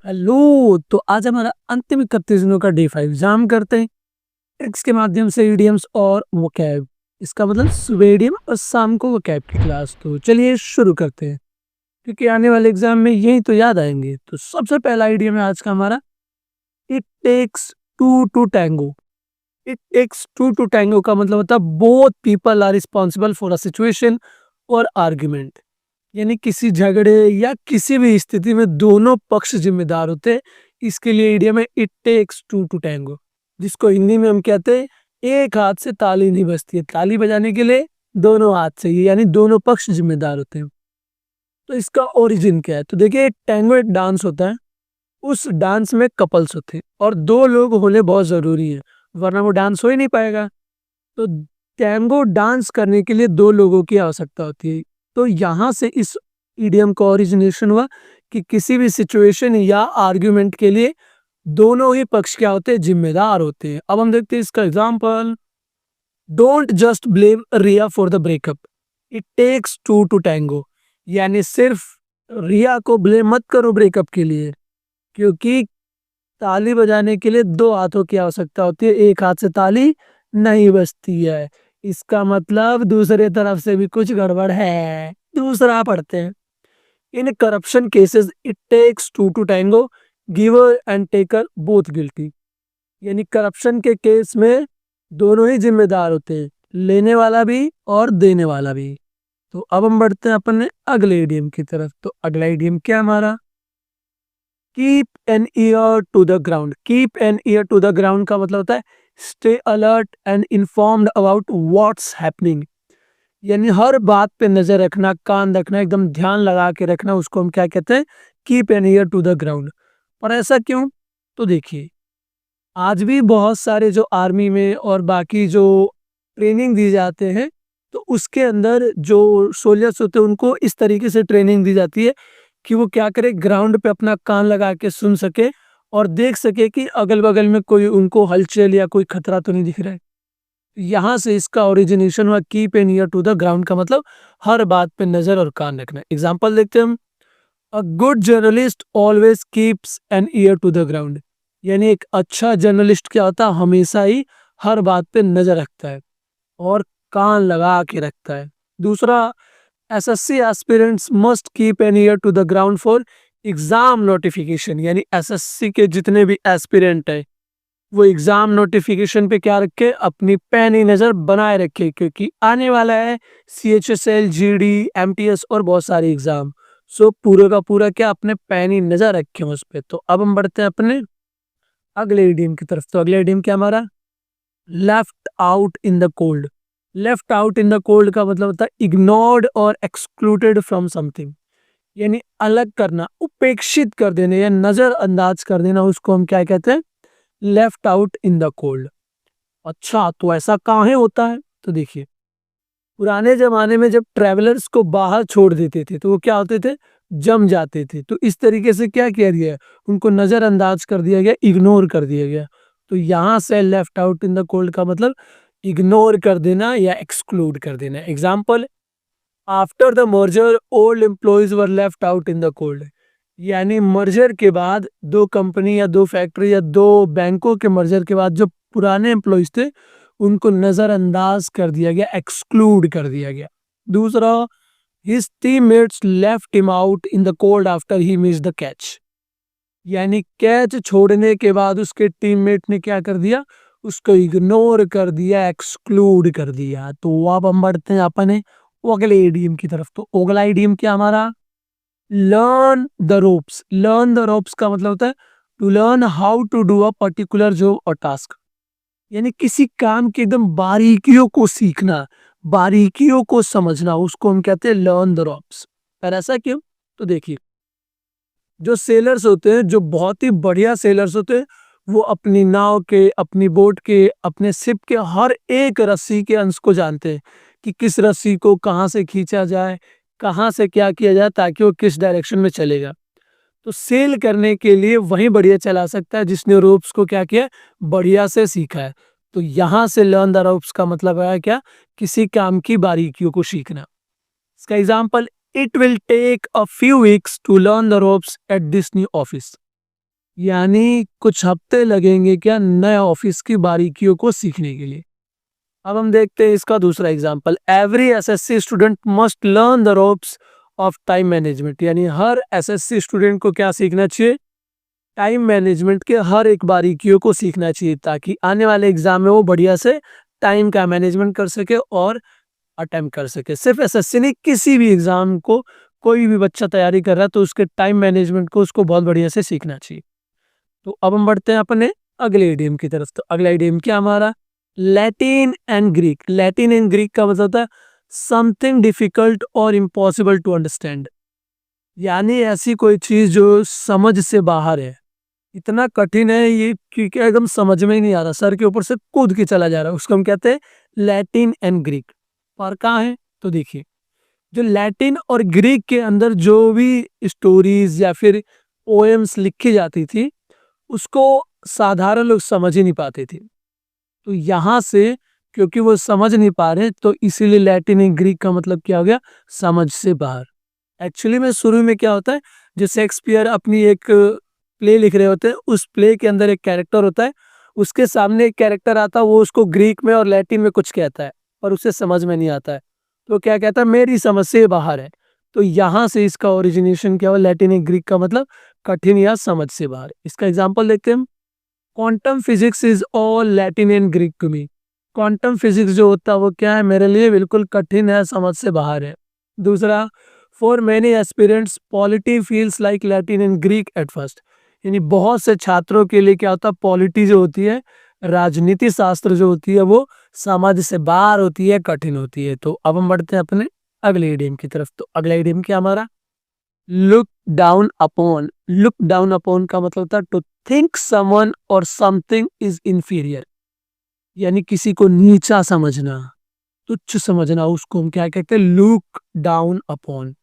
Hello. तो आज हमारा अंतिम 31 दिनों का डे 5 एग्जाम करते हैं ट्रिक्स के माध्यम से इडियम्स और वोकैब। इसका मतलब सुबह इडियम और शाम को वोकैब की क्लास। तो चलिए शुरू करते हैं क्योंकि आने वाले एग्जाम में यही तो याद आएंगे। तो सबसे पहला इडियम है आज का हमारा, it takes two to tango. It takes two to tango का मतलब होता है both people are responsible for a situation और आर्ग्यूमेंट। यानी किसी झगड़े या किसी भी स्थिति में दोनों पक्ष जिम्मेदार होते हैं। इसके लिए इडियम है it takes two to tango, जिसको हिंदी में हम कहते हैं एक हाथ से ताली नहीं बजती है। ताली बजाने के लिए दोनों हाथ चाहिए, यानी दोनों पक्ष जिम्मेदार होते हैं। तो इसका ओरिजिन क्या है? तो देखिए, टैंगो एक डांस होता है। उस डांस में कपल्स होते हैं और दो लोग होने बहुत जरूरी है, वरना वो डांस हो ही नहीं पाएगा। तो टैंगो डांस करने के लिए दो लोगों की आवश्यकता होती है। तो यहाँ से इस इडियम का ओरिजिनेशन हुआ कि किसी भी सिचुएशन या आर्ग्यूमेंट के लिए दोनों ही पक्ष क्या होते हैं, जिम्मेदार होते हैं। अब हम देखते हैं इसका example. Don't just blame Riya for the breakup, it takes two to tango. यानी सिर्फ रिया को ब्लेम मत करो ब्रेकअप के लिए, क्योंकि ताली बजाने के लिए दो हाथों की आवश्यकता होती है, एक हाथ से ताली नहीं बजती है। इसका मतलब दूसरे तरफ से भी कुछ गड़बड़ है। दूसरा पढ़ते हैं। In corruption cases it takes two to tango, giver and taker both guilty. यानी करप्शन के केस में दोनों ही जिम्मेदार होते हैं, लेने वाला भी और देने वाला भी। तो अब हम बढ़ते हैं अपने अगले इडियम की तरफ। तो अगला इडियम क्या हमारा, keep an ear to the ground. Keep an ear to the ground का मतलब होता है stay alert and informed about what's happening. यानी हर बात पे नजर रखना, कान रखना, एकदम ध्यान लगा के रखना, उसको हम क्या कहते हैं, keep an ear to the ground. और ऐसा क्यों? तो देखिए, आज भी बहुत सारे जो आर्मी में और बाकी जो ट्रेनिंग दी जाते हैं, तो उसके अंदर जो सोल्जर्स होते हैं उनको इस तरीके से ट्रेनिंग दी जाती है कि वो क्या करे, ग्राउंड पे अपना कान लगा के सुन सके और देख सके कि अगल बगल में कोई उनको हलचल या कोई खतरा तो नहीं दिख रहा है। यहाँ से इसका ओरिजिनेशन हुआ keep an ear to the ground का मतलब हर बात पे नजर और कान रखना। एग्जाम्पल देखते हैं हम। A good journalist always keeps an ear to the ground. यानी एक अच्छा जर्नलिस्ट क्या होता है, हमेशा ही हर बात पे नजर रखता है और कान लगा के रखता है। दूसरा, SSC aspirants must keep an ear to the ground for exam notification. यानी एसएससी के जितने भी एस्पिरेंट है वो एग्जाम नोटिफिकेशन पे क्या रखे, अपनी पैनी नजर बनाए रखे, क्योंकि आने वाला है सीएचएसएल, जीडी, एमटीएस और बहुत सारे एग्जाम। सो पूरे का पूरा क्या, अपने पैनी नजर रखे उस पे। तो अब हम बढ़ते हैं अपने अगले इडियम की तरफ। तो अगला इडियम क्या हमारा, left out in the cold. Left out in the cold का मतलब होता है इग्नोर्ड और एक्सक्लूडेड फ्रॉम समथिंग। यानी अलग करना, उपेक्षित कर देना या नजरअंदाज कर देना, उसको हम क्या कहते हैं, left out in the cold. अच्छा, तो ऐसा कहाँ होता है? तो देखिए, पुराने जमाने में जब ट्रेवलर्स को बाहर छोड़ देते थे तो वो क्या होते थे, जम जाते थे। तो इस तरीके से क्या किया गया, उनको नजरअंदाज कर दिया गया, इग्नोर कर दिया गया। तो यहां से left out in the cold का मतलब इग्नोर कर देना या एक्सक्लूड कर देना। Example, after the merger old employees were left out in the cold. यानी मर्जर के बाद दो कंपनी या दो फैक्ट्री या दो बैंकों के मर्जर के बाद जो पुराने एम्प्लॉयज थे उनको नजरअंदाज कर दिया गया, एक्सक्लूड कर दिया गया। दूसरा, his teammates left him out in the cold after he missed the catch. यानी कैच छोड़ने के बाद उसके टीममेट ने क्या कर दिया, उसको इग्नोर कर दिया, एक्सक्लूड कर दिया। तो अब हम बढ़ते हैं अपने अगले इडियम की तरफ। तो अगला इडियम क्या हमारा, learn the ropes. Learn the ropes का मतलब होता है to learn how to do a particular job और टास्क। यानी किसी काम की एकदम बारीकियों को सीखना, बारीकियों को समझना, उसको हम कहते हैं लर्न द रोप्स। पर ऐसा क्यों? तो देखिए, जो सेलर्स होते हैं, जो बहुत ही बढ़िया सेलर्स होते हैं, वो अपनी नाव के, अपनी बोट के, अपने शिप के हर एक रस्सी के अंश को जानते हैं कि किस रस्सी को कहाँ से खींचा जाए, कहाँ से क्या किया जाए ताकि वो किस डायरेक्शन में चलेगा। तो सेल करने के लिए वही बढ़िया चला सकता है जिसने रोप्स को क्या किया, बढ़िया से सीखा है। तो यहां से लर्न द रोप्स का मतलब है क्या, किसी काम की बारीकियों को सीखना। इसका example, it will take a few weeks to learn the ropes at this new office. यानी कुछ हफ्ते लगेंगे क्या नए ऑफिस की बारीकियों को सीखने के लिए। अब हम देखते हैं इसका दूसरा example, every SSC student must learn the ropes of time management. यानी हर एसएससी स्टूडेंट को क्या सीखना चाहिए, टाइम मैनेजमेंट के हर एक बारीकियों को सीखना चाहिए, ताकि आने वाले एग्जाम में वो बढ़िया से टाइम का मैनेजमेंट कर सके और अटेम्प्ट कर सके। सिर्फ एसएससी नहीं, किसी भी एग्जाम को कोई भी बच्चा तैयारी कर रहा है तो उसके टाइम मैनेजमेंट को उसको बहुत बढ़िया से सीखना चाहिए। तो अब हम बढ़ते हैं अपने अगले इडियम की तरफ। तो अगला इडियम क्या हमारा, Latin and Greek. Latin and Greek का मतलब होता है समथिंग डिफिकल्ट और इम्पॉसिबल टू अंडरस्टैंड। यानी ऐसी कोई चीज जो समझ से बाहर है, इतना कठिन है ये कि क्या एकदम समझ में ही नहीं आ रहा, सर के ऊपर से कूद के चला जा रहा है, उसको हम कहते हैं लैटिन एंड ग्रीक। पर कहाँ है, तो देखिए जो लैटिन और ग्रीक के अंदर जो भी स्टोरीज या फिर पोएम्स लिखी जाती थी उसको साधारण लोग समझ ही नहीं पाते थे। तो यहाँ से क्योंकि वो समझ नहीं पा रहे तो इसीलिए लैटिन एंड ग्रीक का मतलब क्या हो गया, समझ से बाहर। एक्चुअली में शुरू में क्या होता है, जो शेक्सपियर अपनी एक प्ले लिख रहे होते हैं, उस प्ले के अंदर एक कैरेक्टर होता है, उसके सामने एक कैरेक्टर आता है, वो उसको ग्रीक में और लैटिन में कुछ कहता है पर उसे समझ में नहीं आता है, तो क्या कहता है, मेरी समझ से बाहर है। तो यहाँ से इसका ओरिजिनेशन क्या हुआ, लैटिन एंड ग्रीक का मतलब कठिन या समझ से बाहर। इसका एग्जाम्पल देखते हैं, quantum physics is all Latin and Greek to me. Quantum physics जो होता है वो क्या है, मेरे लिए बिल्कुल कठिन है, समझ से बाहर है। दूसरा, for many aspirants polity feels like Latin and Greek at first. यानी बहुत से छात्रों के लिए क्या होता है, पॉलिटी जो होती है, राजनीति शास्त्र जो होती है, वो समझ से बाहर होती है, कठिन होती है। तो अब हम बढ़ते हैं अपने अगले इडियम की तरफ। तो अगला इडियम क्या हमारा, look down upon. Look down upon का मतलब होता है टू थिंक समवन और समथिंग इज इंफीरियर। यानी किसी को नीचा समझना, तुच्छ समझना, उसको हम क्या कहते हैं, लुक डाउन अपॉन।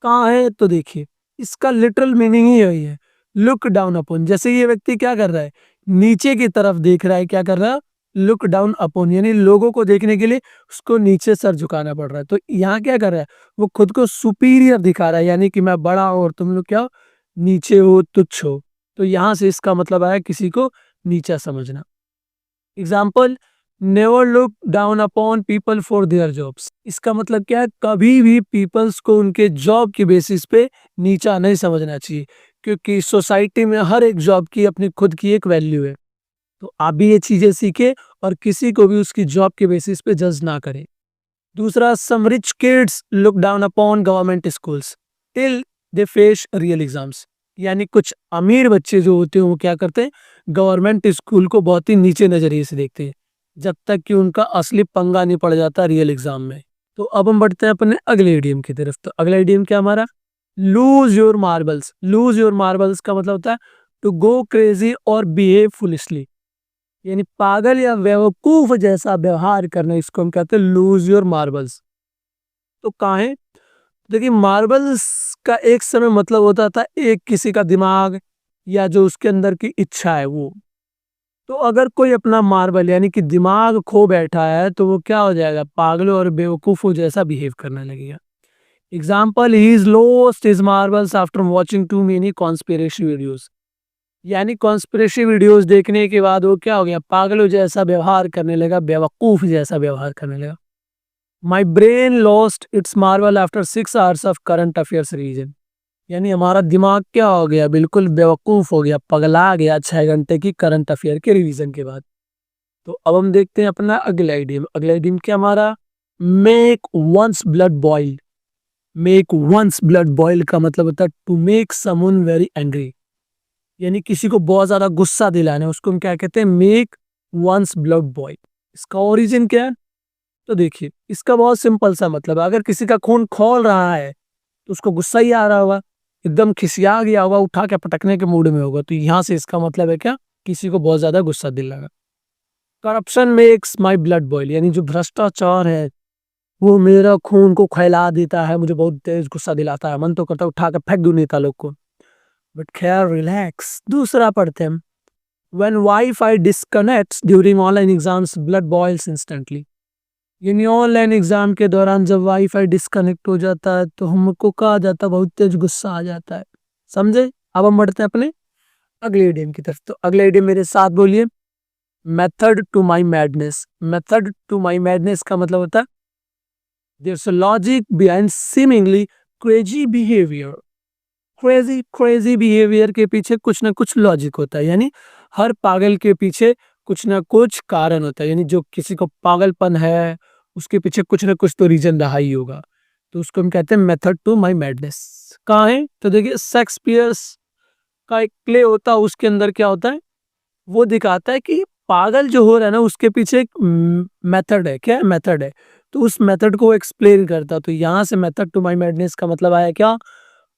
कहाँ है, तो देखिए इसका लिटरल मीनिंग ही यही है, लुक डाउन अपॉन। जैसे ये व्यक्ति क्या कर रहा है, नीचे की तरफ देख रहा है, क्या कर रहा है, लुक डाउन अपॉन, यानी लोगों को देखने के लिए उसको नीचे सर झुकाना पड़ रहा है। तो यहाँ क्या कर रहा है, वो खुद को सुपीरियर दिखा रहा है, यानी कि मैं बड़ा हूं और तुम लोग क्या हो, नीचे हो, तुच्छ हो। तो यहाँ से इसका मतलब आया किसी को नीचा समझना। Example, never look down upon people for their jobs. इसका मतलब क्या है, कभी भी पीपल्स को उनके जॉब के बेसिस पे नीचा नहीं समझना चाहिए, क्योंकि सोसाइटी में हर एक जॉब की अपनी खुद की एक वैल्यू है। तो आप भी ये चीजें सीखे और किसी को भी उसकी जॉब के बेसिस पे जज ना करें। दूसरा, some rich kids look down upon government schools till they face real exams. यानी कुछ अमीर बच्चे जो होते हैं वो क्या करते हैं, गवर्नमेंट स्कूल को बहुत ही नीचे नजरिए से देखते हैं, जब तक कि उनका असली पंगा नहीं पड़ जाता रियल एग्जाम में। तो अब हम बढ़ते हैं अपने अगले इडियम की तरफ। तो अगला इडियम क्या हमारा, lose your marbles. Lose your marbles का मतलब होता है टू गो क्रेजी और बिहेव फुलिशली। यानी पागल या बेवकूफ जैसा व्यवहार करना, इसको हम कहते हैं लूज योर मार्बल्स। तो कहाँ है, देखिए मार्बल्स का एक समय मतलब होता था एक किसी का दिमाग या जो उसके अंदर की इच्छा है वो। तो अगर कोई अपना मार्बल यानी कि दिमाग खो बैठा है तो वो क्या हो जाएगा, पागलों और बेवकूफों जैसा बिहेव करने लगेगा। Example, he is lost his marbles after watching too many conspiracy videos. यानी कॉन्स्पिरेसी वीडियोस देखने के बाद वो क्या हो गया, पागलों जैसा व्यवहार करने लगा, बेवकूफ जैसा व्यवहार करने लगा। My brain lost its marble after 6 hours of current affairs reason. यानी हमारा दिमाग क्या हो गया, बिल्कुल बेवकूफ हो गया, पगला गया 6 घंटे की करंट अफेयर के रिवीजन के बाद। तो अब हम देखते हैं अपना अगला आइडियम। अगला आइडियम क्या हमारा, make one's blood boil. Make one's blood boil का मतलब होता है to make someone very angry. यानी किसी को बहुत ज्यादा गुस्सा दिलाना है, उसको हम क्या कहते हैं, मेक वंस ब्लड बॉइल। इसका ओरिजिन क्या है, तो देखिए इसका बहुत सिंपल सा मतलब है, अगर किसी का खून खौल रहा है तो उसको गुस्सा ही आ रहा होगा, एकदम खिसिया गया होगा, उठा के पटकने के मूड में होगा। तो यहाँ से इसका मतलब है क्या, किसी को बहुत ज्यादा गुस्सा दिलाना। Corruption makes my blood boil. यानी जो भ्रष्टाचार है वो मेरा खून को खौला देता है, मुझे बहुत तेज गुस्सा दिलाता है, मन तो करता है उठा के फेंक दूं नेता लोग को। बट खैर रिलैक्स। दूसरा पढ़ते हैं, when wifi disconnects during online exams blood boils instantly. यानी ऑनलाइन एग्जाम के दौरान जब वाईफाई डिस्कनेक्ट हो जाता है तो हमको कहा जाता है बहुत तेज गुस्सा आ जाता है। समझे। अब हम बढ़ते हैं अपने अगले इडियम की तरफ। तो अगला इडियम मेरे साथ बोलिए, method to my madness. Method to my madness का मतलब होता है there logic behind seemingly crazy behaviour. Crazy crazy behaviour के पीछे कुछ ना कुछ लॉजिक होता है, यानी हर पागल के पीछे कुछ ना कुछ कारण होता है, यानी जो किसी को पागलपन है उसके पीछे कुछ ना कुछ तो रीजन रहा ही होगा। तो उसको हम कहते हैं मेथड टू माई मैडनेस। कहाँ है तो देखिए, शेक्सपियर्स का एक प्ले होता है, उसके अंदर क्या होता है वो दिखाता है कि पागल जो हो रहा है ना उसके पीछे एक मेथड है। क्या है? मेथड है। तो उस मेथड को एक्सप्लेन करता है। तो यहाँ से मेथड टू माई मैडनेस का मतलब आया क्या?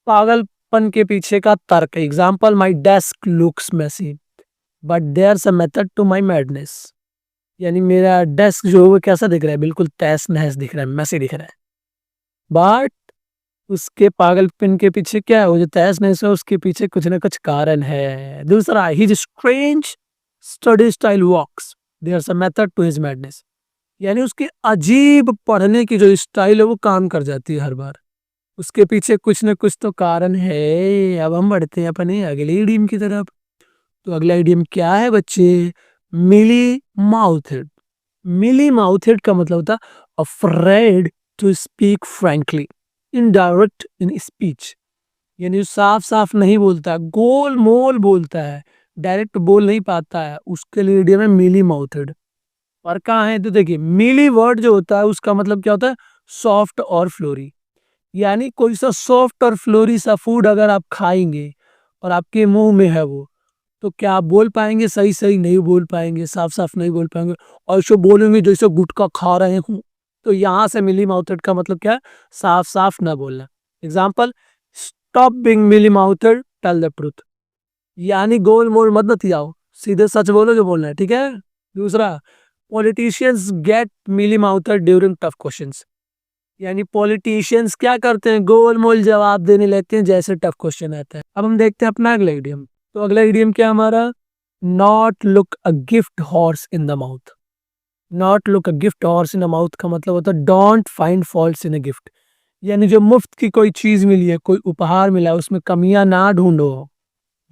पागलपन के पीछे का तर्क। Example, my desk looks messy but there a method to my madness. यानी मेरा डेस्क जो है वो कैसा दिख रहा है? बिल्कुल तहस नहस दिख रहा है, मैसी दिख रहा है, बट उसके पागलपन के पीछे क्या है? वो जो तहस नहस है उसके पीछे कुछ ना कुछ कारण है। दूसरा, his strange study style works, there a method to his madness. यानी उसकी अजीब पढ़ने की जो स्टाइल है वो काम कर जाती है हर बार, उसके पीछे कुछ ना कुछ तो कारण है। अब हम बढ़ते हैं अपने अगले इडियम की तरफ। तो अगला इडियम क्या है बच्चे? मिली माउथेड। मिली माउथेड का मतलब होता afraid to speak frankly, indirect in speech. यानी साफ साफ नहीं बोलता, गोल मोल बोलता है, डायरेक्ट बोल नहीं पाता है, उसके लिए इडियम है मिली माउथेड। और कहाँ है तो देखिए, मिली वर्ड जो होता है उसका मतलब क्या होता है? सॉफ्ट और फ्लोरी। यानी कोई सा सॉफ्ट और फ्लोरी सा फूड अगर आप खाएंगे और आपके मुंह में है वो, तो क्या आप बोल पाएंगे? सही सही नहीं बोल पाएंगे, साफ साफ नहीं बोल पाएंगे, और ऐसे बोलेंगे जैसे गुटखा खा रहे हूँ। तो यहाँ से मिली माउथेड का मतलब क्या है? साफ साफ ना बोलना। Example, stop being mealy mouthed, tell the truth. यानी गोल मोल मत बतियाओ, सीधे सच बोलो जो बोलना है, ठीक है। दूसरा, पॉलिटिशियंस गेट मिली माउथेड ड्यूरिंग टफ क्वेश्चंस। यानी पॉलिटिशियंस क्या करते हैं? गोल मोल जवाब देने लगते हैं जैसे टफ क्वेश्चन आता है। अब हम देखते हैं अपना अगला इडियम। तो अगला इडियम क्या हमारा? Not look a gift horse in the mouth. Not look a gift horse in the mouth का मतलब होता है don't find faults in a gift. यानी जो मुफ्त की कोई चीज मिली है, कोई उपहार मिला है, उसमें कमियां ना ढूंढो,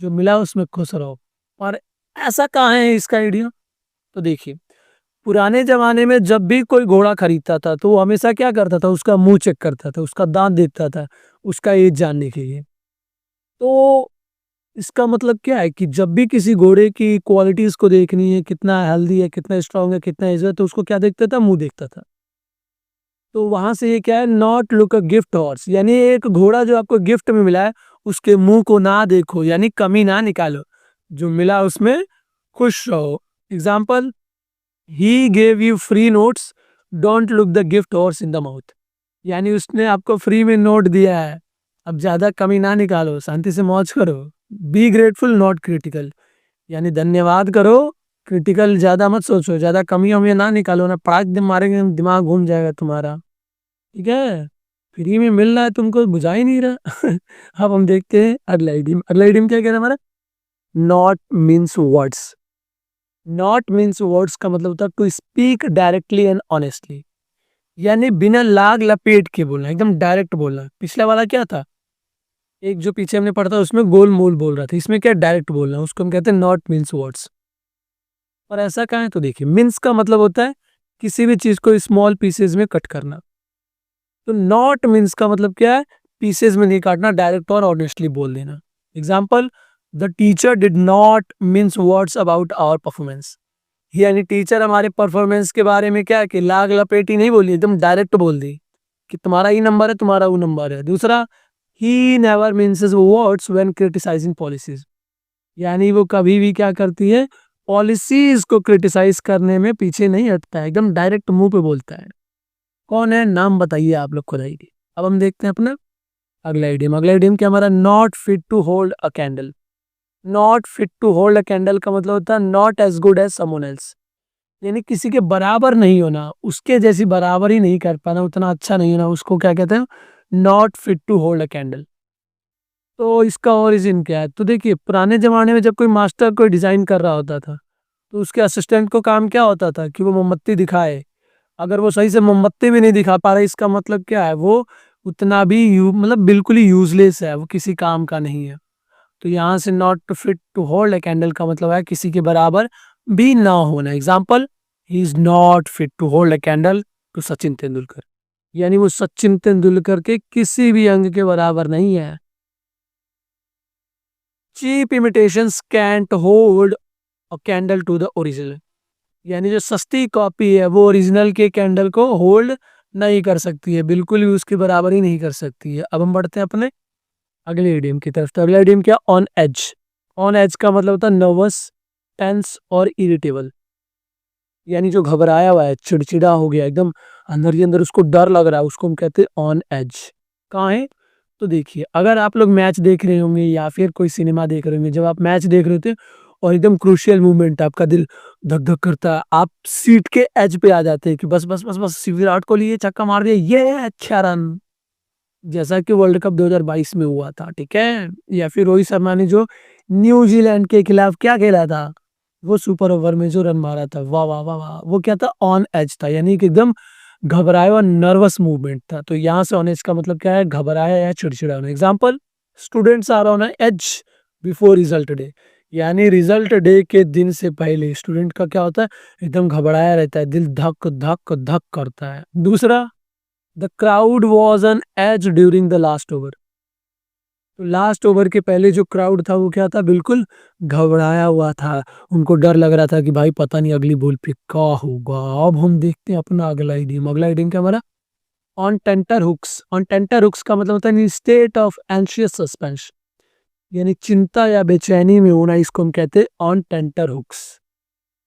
जो मिला उसमें खुश रहो। और ऐसा कहाँ है इसका आइडिया? तो देखिए, पुराने जमाने में जब भी कोई घोड़ा खरीदता था तो वो हमेशा क्या करता था? उसका मुंह चेक करता था, उसका दांत देखता था, उसका एज जानने के लिए। तो इसका मतलब क्या है कि जब भी किसी घोड़े की क्वालिटीज को देखनी है, कितना हेल्दी है, कितना स्ट्रांग है, कितना एज है, तो उसको क्या देखता था? मुंह देखता था। तो वहां से ये क्या है? Not look a gift horse, यानी एक घोड़ा जो आपको गिफ्ट में मिला है उसके मुंह को ना देखो, यानी कमी ना निकालो, जो मिला उसमें खुश रहो। Example, he gave you free notes, don't look the gift horse in the mouth. यानी उसने आपको फ्री में नोट दिया है, अब ज्यादा कमी ना निकालो, शांति से मौज करो। Be grateful not critical. यानी धन्यवाद करो, क्रिटिकल ज्यादा मत सोचो, ज्यादा कमी हमें ना निकालो, ना पड़ाक दिन मारेंगे दिमाग घूम जाएगा तुम्हारा, ठीक है। फ्री में मिल रहा है तुमको, बुझा ही नहीं रहा। अब हम देखते हैं अगला idiom। अगला idiom क्या कह रहा है हमारा? Not mince words. Not mince words का मतलब होता है to speak directly and honestly. यानी बिना लाग लपेट के बोलना, एकदम डायरेक्ट बोलना। पिछला वाला क्या था? एक जो पीछे हमने पढ़ा था उसमें गोल मोल बोल रहा था, इसमें क्या डायरेक्ट बोलना, उसको हम कहते हैं नॉट मीन्स वर्ड्स। और ऐसा कहाँ है तो देखिए, मीन्स का मतलब होता है किसी भी चीज को स्मॉल पीसेज में कट करना। तो नॉट मीन्स का मतलब क्या है? पीसेज में नहीं काटना, डायरेक्ट और ऑनेस्टली बोल देना। Example, the teacher did not mince words about our performance. यानी टीचर हमारे परफॉर्मेंस के बारे में क्या है कि लाग लपेटी नहीं बोली, एकदम डायरेक्ट बोल दी कि तुम्हारा ये नंबर है, तुम्हारा वो नंबर है। दूसरा, he never minces words when criticising policies. यानी वो कभी भी क्या करती है? पॉलिसीज को क्रिटिसाइज करने में पीछे नहीं हटता है, एकदम डायरेक्ट मुंह पे बोलता है। कौन है? नाम बताइए आप लोग खुद आइए। अब हम देखते हैं अपना अगला idiom। अगला idiom क्या हमारा? Not fit to hold a candle. Not fit to hold a candle का मतलब होता है not as good as someone else. यानी किसी के बराबर नहीं होना, उसके जैसी बराबर ही नहीं कर पाना, उतना अच्छा नहीं होना, उसको क्या कहते हैं? Not fit to hold a candle. तो इसका ओरिजिन क्या है? तो देखिए, पुराने जमाने में जब कोई मास्टर कोई डिजाइन कर रहा होता था तो उसके असिस्टेंट को काम क्या होता था कि वो मोमबत्ती दिखाए। अगर वो सही से मोमबत्ती भी नहीं दिखा पा रहा, इसका मतलब क्या है? वो उतना भी मतलब बिल्कुल ही यूजलेस है, वो किसी काम का नहीं है। तो यहाँ से not fit to hold a candle का मतलब है किसी के बराबर भी ना होना। Example, he is not fit to hold a candle to Sachin Tendulkar, यानी वो सचिन तेंदुलकर के किसी भी अंग के बराबर नहीं है। Cheap imitations can't hold a candle to the original, यानी जो सस्ती कॉपी है वो ओरिजिनल के कैंडल को होल्ड नहीं कर सकती है, बिल्कुल भी उसके बराबर ही नहीं कर सकती है। अब हम बढ़ते हैं अपने अगले इडियम की तरफ। तो अगला इडियम क्या? On as. ऑन एज का मतलब होता है नर्वस, टेंस और इरिटेबल, यानी जो घबराया हुआ है, चिड़चिड़ा हो गया एकदम, अंदर ही अंदर उसको डर लग रहा है, उसको हम कहते हैं ऑन एज। कहाँ है? तो देखिए, अगर आप लोग मैच देख रहे होंगे या फिर कोई सिनेमा देख रहे होंगे, जब आप मैच देख रहे होते हैं और एकदम क्रूशियल मूवमेंट, आपका दिल धक धक करता है, आप सीट के एज पे आ जाते हैं कि बस बस बस बस विराट कोहली ये छक्का मार दिया, ये अच्छा रन, जैसा कि वर्ल्ड कप 2022 में हुआ था, ठीक है। या फिर रोहित शर्मा ने जो न्यूजीलैंड के खिलाफ क्या खेला था, वो सुपर ओवर में जो रन मारा था, वाह वाह वाह वाह, वो क्या था? ऑन एज था, यानी कि एकदम घबराया हुआ नर्वस मूवमेंट था। तो यहाँ से ऑन एज का मतलब क्या है? घबराया या चिड़चिड़ा होना। Example, students are on edge before result day, यानी रिजल्ट डे के दिन से पहले स्टूडेंट का क्या होता है? एकदम घबराया रहता है, दिल धक धक धक करता है। दूसरा, the crowd was on edge during the last over, तो लास्ट ओवर के पहले जो क्राउड था वो क्या था? बिल्कुल घबराया हुआ था, उनको डर लग रहा था कि भाई पता नहीं अगली बॉल पे क्या होगा। अब हम देखते हैं अपना अगला इडियम। अगला इडियम क्या हमारा? On tenterhooks. On tenterhooks का मतलब होता है स्टेट ऑफ एंशियस सस्पेंस, यानी चिंता या बेचैनी में होना, इसको हम कहते हैं ऑन टेंटर हुक्स।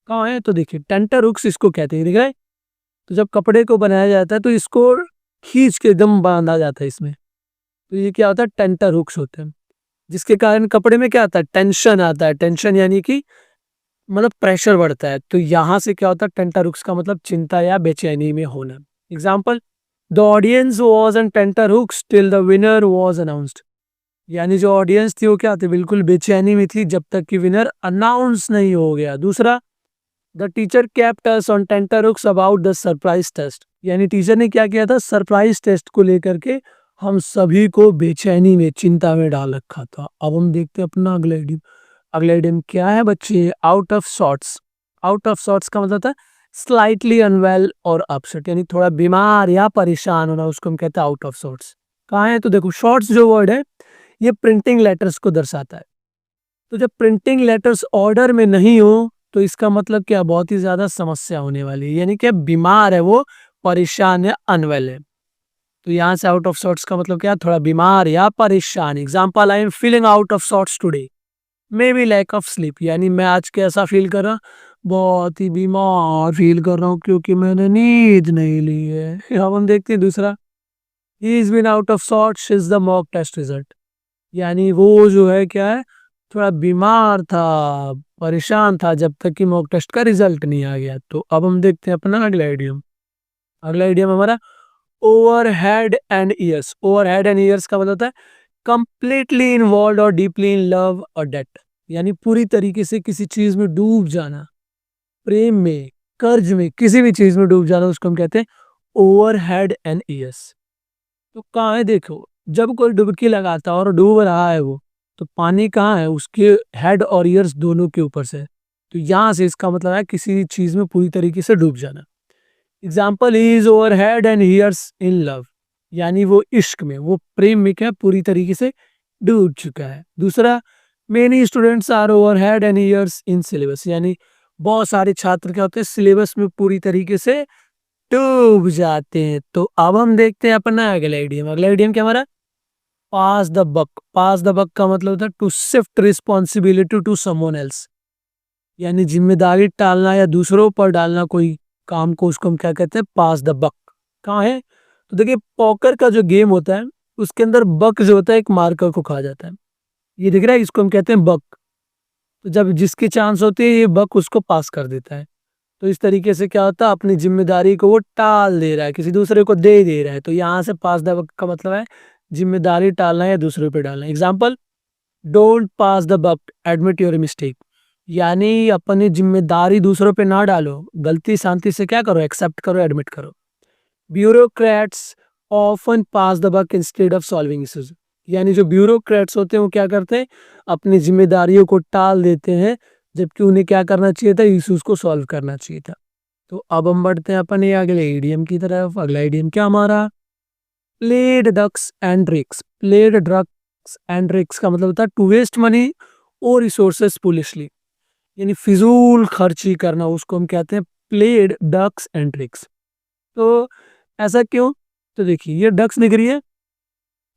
कहाँ है? तो देखिए, टेंटर हुक्स इसको कहते हैं, ठीक है। तो जब कपड़े को बनाया जाता है तो इसको खींच के एकदम बांधा जाता है इसमें, तो ये क्या होता है? टेंटर हुक्स होते हैं, जिसके कारण कपड़े में क्या आता है? टेंशन आता है। टेंशन यानी कि मतलब प्रेशर बढ़ता है। तो यहाँ से क्या होता है? टेंटर हुक्स का मतलब चिंता या बेचैनी में होना। Example, the audience was on tenterhooks till the winner was announced, यानी जो ऑडियंस थी वो क्या थी? बिल्कुल बेचैनी में थी जब तक कि विनर अनाउंस नहीं हो गया। दूसरा, the teacher kept us on tenterhooks about the surprise test, यानी टीचर ने क्या किया था? सरप्राइज टेस्ट को लेकर के हम सभी को बेचैनी में, चिंता में डाल रखा था। अब हम देखते हैं अपना अगला इडियम। अगला इडियम क्या है बच्चे? Out of sorts. Out of sorts का मतलब था स्लाइटली अनवेल और अपसेट, यानी थोड़ा बीमार या परेशान होना, उसको हम कहते हैं आउट ऑफ सॉर्ट्स। कहाँ है? तो देखो, शॉर्ट्स जो वर्ड है ये प्रिंटिंग लेटर्स को दर्शाता है। तो जब प्रिंटिंग लेटर्स ऑर्डर में नहीं हो तो इसका मतलब क्या? बहुत ही ज्यादा समस्या होने वाली है, यानी कि बीमार है वो, परेशान है, अनवेल है। तो यहाँ से आउट ऑफ सॉर्ट्स का मतलब क्या? थोड़ा बीमार या परेशान। Example, I am feeling out of sorts today, maybe lack of sleep, यानी मैं आज कैसा फील कर रहा? बहुत ही बीमार फील कर रहा हूँ क्योंकि मैंने नींद नहीं ली है। अब हम देखते हैं दूसरा, he is been out of sorts is the mock test result, यानी वो जो है क्या है? थोड़ा बीमार था, परेशान था जब तक कि मॉक टेस्ट का रिजल्ट नहीं आ गया। तो अब हम देखते हैं अपना अगला इडियम। अगला इडियम हमारा over head and years. Over head and years का मतलब होता है कंप्लीटली इन्वॉल्व और डीपली इन लव और डेट, यानी पूरी तरीके से किसी चीज में डूब जाना, प्रेम में, कर्ज में, किसी भी चीज में डूब जाना, उसको हम कहते हैं ओवर हेड एंड ईयर्स। तो कहाँ है? देखो, जब कोई डुबकी लगाता है और डूब रहा है वो, तो पानी कहाँ है? उसके हेड और ईयर्स दोनों के ऊपर से। तो यहाँ से इसका मतलब है किसी चीज में पूरी तरीके से डूब जाना। Example, he is over head and ears in love, यानी वो इश्क में, वो प्रेम में क्या पूरी तरीके से डूब चुका है। दूसरा, many students are over head and ears in syllabus, यानी बहुत सारे छात्र क्या होते हैं? सिलेबस में पूरी तरीके से डूब जाते हैं। तो अब हम देखते हैं अपना अगला इडियम। अगला इडियम क्या हमारा? पास द बक। पास द बक का मतलब होता है to shift responsibility to someone else, यानी जिम्मेदारी टालना या दूसरों पर डालना कोई काम को, उसको हम क्या कहते हैं? पास द बक। कहाँ है? तो देखिए, पॉकर का जो गेम होता है उसके अंदर बक जो होता है एक मार्कर को खा जाता है, ये दिख रहा है, इसको हम कहते हैं बक। तो जब जिसकी चांस होती है ये बक उसको पास कर देता है। तो इस तरीके से क्या होता है? अपनी जिम्मेदारी को वो टाल दे रहा है, किसी दूसरे को दे दे रहा है। तो यहाँ से पास द बक का मतलब है जिम्मेदारी टालना या दूसरे पे डालना। Example, don't pass the buck, admit your mistake, यानी अपनी जिम्मेदारी दूसरों पे ना डालो, गलती शांति से क्या करो? एक्सेप्ट करो, एडमिट करो। Bureaucrats often pass the buck instead of solving issues, यानी जो ब्यूरोक्रेट्स होते हैं वो क्या करते हैं, अपनी जिम्मेदारियों को टाल देते हैं, जबकि उन्हें क्या करना चाहिए था, इश्यूज को सॉल्व करना चाहिए था। तो अब हम बढ़ते हैं अपने अगले ईडीएम की तरफ। अगला ईडीएम क्या हमारा, played ducks and drakes. Played ducks and drakes का मतलब होता है टू वेस्ट मनी और रिसोर्सेस फुलिशली, यानी फिजूल खर्ची करना, उसको हम कहते हैं प्लेड डक्स एंड ट्रिक्स। तो ऐसा क्यों, तो देखिए ये डक्स दिख रही है,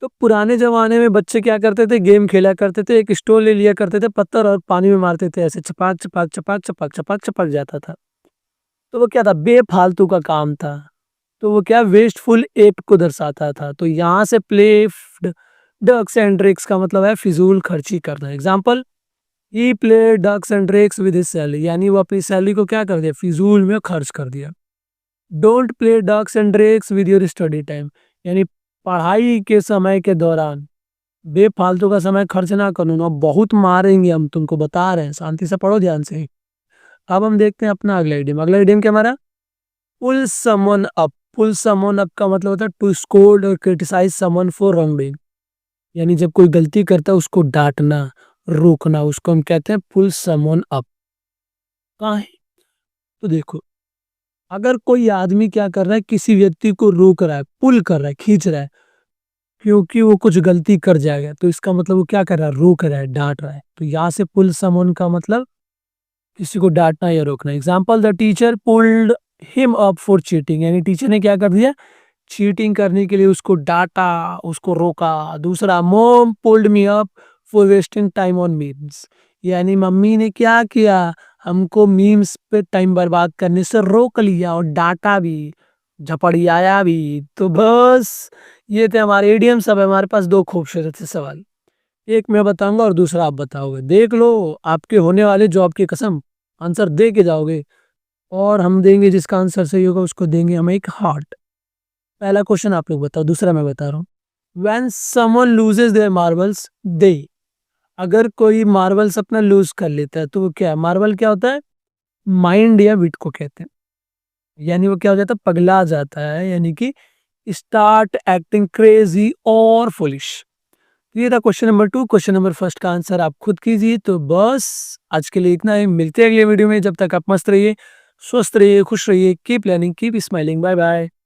तो पुराने जमाने में बच्चे क्या करते थे, गेम खेला करते थे, एक स्टोन ले लिया करते थे पत्थर और पानी में मारते थे, ऐसे चपाक चपाक चपाक चपाक चपाक चपाक जाता था। तो वो क्या था, बेफालतू का काम था। तो वो क्या, वेस्टफुल एप को दर्शाता था। तो यहाँ से प्ले डक्स एंड ड्रिक्स का मतलब है फिजूल खर्ची करना। Example, he play ducks and drakes with his salary, यानी वो अपनी सैलरी को क्या कर दिया, फिजूल में खर्च कर दिया। Don't play ducks and drakes with your study time, यानी पढ़ाई के समय के दौरान बेफालतू का समय खर्च ना करो ना, बहुत मारेंगे हम, तुमको बता रहे हैं, शांति से पढ़ो ध्यान से। अब हम देखते हैं अपना अगला इडियम। अगला इडियम क्या हमारा, pull someone up. Pull someone up का मतलब होता है टू स्कोल्ड और criticise someone for wrongdoing, यानी जब कोई गलती करता है उसको डांटना, रोकना, उसको हम कहते हैं पुल समवन अप। कहाँ है, तो देखो, अगर कोई आदमी क्या कर रहा है, किसी व्यक्ति को रोक रहा है, पुल कर रहा है, खींच रहा है, क्योंकि वो कुछ गलती कर जाएगा, तो इसका मतलब वो क्या कर रहा है, रोक रहा है, डांट रहा है। तो यहाँ से पुल समवन का मतलब किसी को डांटना या रोकना। Example, the teacher pulled him up for cheating, यानी टीचर ने क्या कर दिया, चीटिंग करने के लिए उसको डांटा, उसको रोका। दूसरा, mom pulled me up for wasting time on memes, यानी मम्मी ने क्या किया, हमको मीम्स पे टाइम बर्बाद करने से रोक लिया और डांटा भी, झपड़ियाया भी। तो बस ये थे हमारे इडियम्स। अब हमारे पास दो खूबसूरत से सवाल, एक मैं बताऊंगा और दूसरा आप बताओगे। देख लो, आपके होने वाले जॉब की कसम, आंसर दे के जाओगे, और हम देंगे जिसका आंसर सही होगा उसको देंगे हम एक हार्ट। पहला क्वेश्चन आप लोग बताओ, दूसरा मैं बता रहा हूँ। When someone loses their marbles, they, अगर कोई मार्बल्स अपना लूज कर लेता है तो वो क्या है, मार्बल क्या होता है, माइंड या विट को कहते हैं, यानी वो क्या हो जाता है, पगला जाता है, यानी कि स्टार्ट एक्टिंग क्रेजी और फुलिश। ये था question number 2। Question number first का आंसर आप खुद कीजिए। तो बस आज के लिए इतना ही, मिलते हैं अगले वीडियो में। जब तक आप मस्त रहिए, स्वस्थ रहिए, खुश रहिए, keep learning, keep smiling, bye bye.